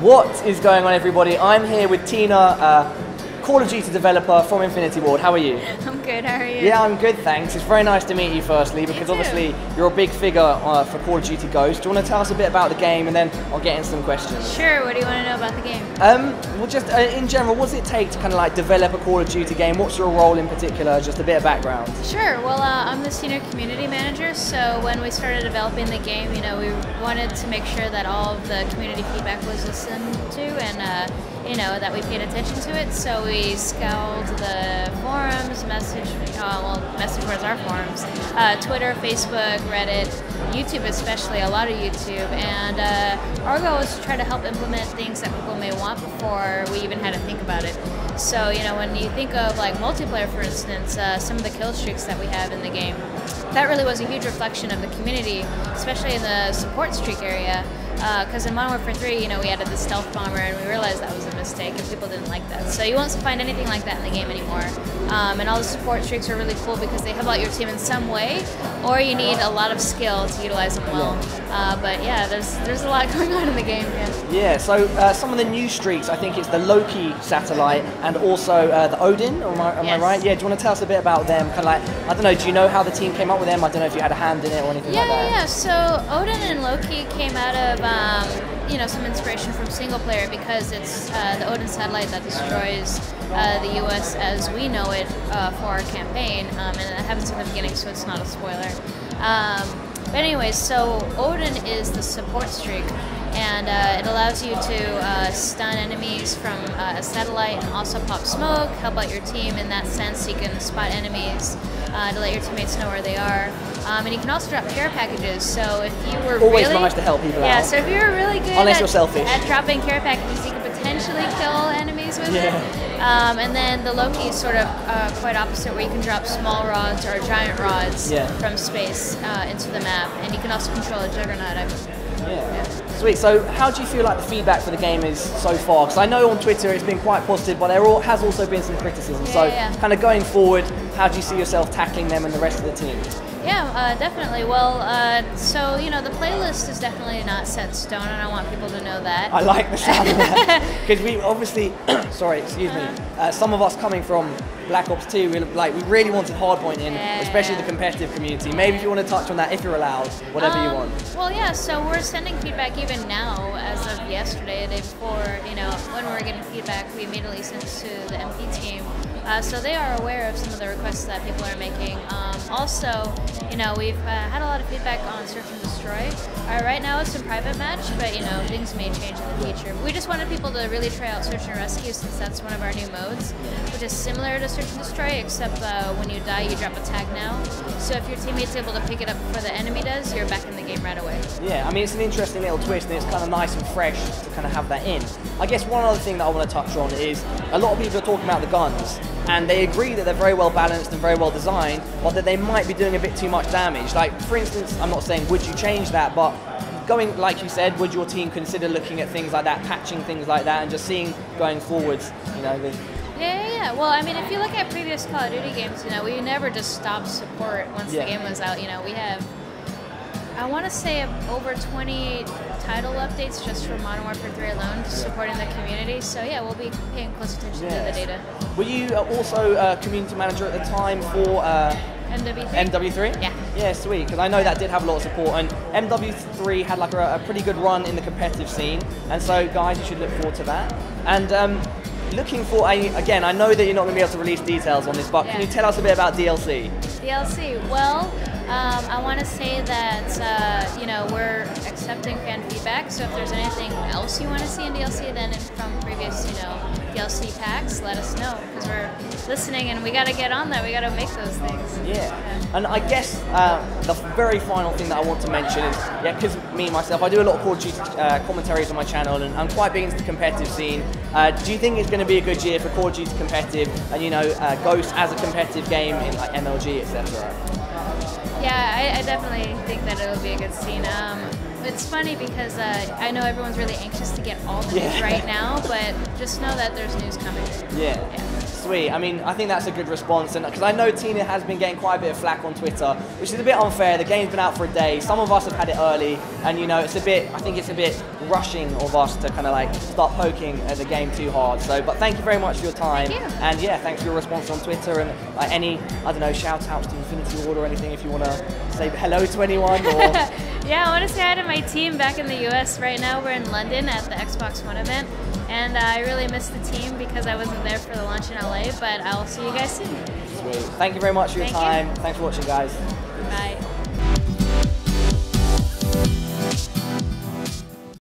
What is going on, everybody? I'm here with Tina, Call of Duty developer from Infinity Ward. How are you? I'm good, how are you? Yeah, I'm good, thanks. It's very nice to meet you firstly, because obviously you're a big figure for Call of Duty Ghost. Do you want to tell us a bit about the game, and then I'll get in some questions? Sure, what do you want to know about the game? Well, just in general, what does it take to kind of like develop a Call of Duty game? What's your role in particular? Just a bit of background. Sure, well I'm the senior community manager, so when we started developing the game, you know, we wanted to make sure that all of the community feedback was listened to and you know, that we paid attention to it, so we scoured the forums, message boards are forums, Twitter, Facebook, Reddit, YouTube especially, a lot of YouTube, and our goal was to try to help implement things that people may want before we even had to think about it. So, you know, when you think of like multiplayer, for instance, some of the kill streaks that we have in the game, that really was a huge reflection of the community, especially in the support streak area. Because in Modern Warfare 3, you know, we added the stealth bomber, and we realized that was a mistake, and people didn't like that. So you won't find anything like that in the game anymore. And all the support streaks are really cool because they help out your team in some way, or you need a lot of skill to utilize them well. But yeah, there's a lot going on in the game. Yeah. So some of the new streaks, I think it's the Loki satellite and also the Odin. Am I right? Yeah. Do you want to tell us a bit about them? Kind of like, I don't know. Do you know how the team came up with them? I don't know if you had a hand in it or anything like that. Yeah. So Odin and Loki came out of you know, some inspiration from single player, because it's the Odin satellite that destroys the U.S. as we know it for our campaign, and it happens in the beginning, so it's not a spoiler. But anyways, so Odin is the support streak, and it allows you to stun enemies from a satellite and also pop smoke, help out your team in that sense. You can spot enemies to let your teammates know where they are. And you can also drop care packages, so if you were always nice to help people out. Yeah, so if you were really good Unless you're selfish. at dropping care packages, you could potentially kill enemies with it. And then the Loki is sort of quite opposite, where you can drop small rods or giant rods from space into the map, and you can also control a juggernaut, I believe. Yeah. Sweet. So how do you feel like the feedback for the game is so far? Because I know on Twitter it's been quite positive, but there has also been some criticism. Kind of going forward, how do you see yourself tackling them and the rest of the team? Yeah, definitely. Well, so, you know, the playlist is definitely not set in stone, and I want people to know that. I like the sound of that. Because we obviously, sorry, excuse me, some of us coming from Black Ops 2, we really wanted hardpointing, especially the competitive community. Maybe if you want to touch on that, if you're allowed, whatever you want. Well, yeah, so we're sending feedback even now, as of yesterday, the day before, you know, when we were getting feedback, we immediately sent it to the MP team. So they are aware of some of the requests that people are making. Also, you know, we've had a lot of feedback on Search and Destroy. Right now it's a private match, but you know, things may change in the future. We just wanted people to really try out Search and Rescue, since that's one of our new modes, which is similar to Search and Destroy, except when you die, you drop a tag now. So if your teammate's able to pick it up before the enemy does, you're back in the game right away. Yeah, I mean, it's an interesting little twist, and it's kind of nice and fresh to kind of have that in. I guess one other thing that I want to touch on is a lot of people are talking about the guns, and they agree that they're very well balanced and very well designed, but that they might be doing a bit too much damage. Like, for instance, I'm not saying would you change that, but going, like you said, would your team consider looking at things like that, patching things like that, and just seeing going forwards, you know, Yeah. Well, I mean, if you look at previous Call of Duty games, you know, we never just stopped support once the game was out. You know, we have, I want to say, over 20 title updates just for Modern Warfare 3 alone, supporting the community. So yeah, we'll be paying close attention to the data. Were you also a community manager at the time for MW3? MW3? Yeah. Yeah, sweet, because I know that did have a lot of support, and MW3 had like a pretty good run in the competitive scene, and so guys, you should look forward to that. And looking for, again, I know that you're not going to be able to release details on this, but can you tell us a bit about DLC? DLC, well, I want to say that, you know, we're accepting fan feedback, so if there's anything else you want to see in DLC than from previous, you know, DLC packs, let us know, because we're listening and we got to get on that, we got to make those things. Yeah, and I guess the very final thing that I want to mention is, because me, myself, I do a lot of Call of Duty commentaries on my channel, and I'm quite big into the competitive scene. Do you think it's going to be a good year for Call of Duty competitive, and you know, Ghost as a competitive game in like MLG, etc.? Yeah, I definitely think that it'll be a good scene. It's funny because I know everyone's really anxious to get all the news right now, but just know that there's news coming. Yeah. Sweet. I mean, I think that's a good response, and because I know Tina has been getting quite a bit of flack on Twitter, which is a bit unfair. The game's been out for a day. Some of us have had it early, and you know, I think it's a bit rushing of us to kind of like start poking at the game too hard. So, but thank you very much for your time. Thank you. And yeah, thanks for your response on Twitter, and any, I don't know, shout outs to Infinity Ward or anything if you want to say hello to anyone. Or yeah, I want to say hi to my team back in the US. Right now we're in London at the Xbox One event, and I really miss the team because I wasn't there for the launch in LA, but I'll see you guys soon. Sweet. Thank you very much for your time. You. Thanks for watching, guys. Bye.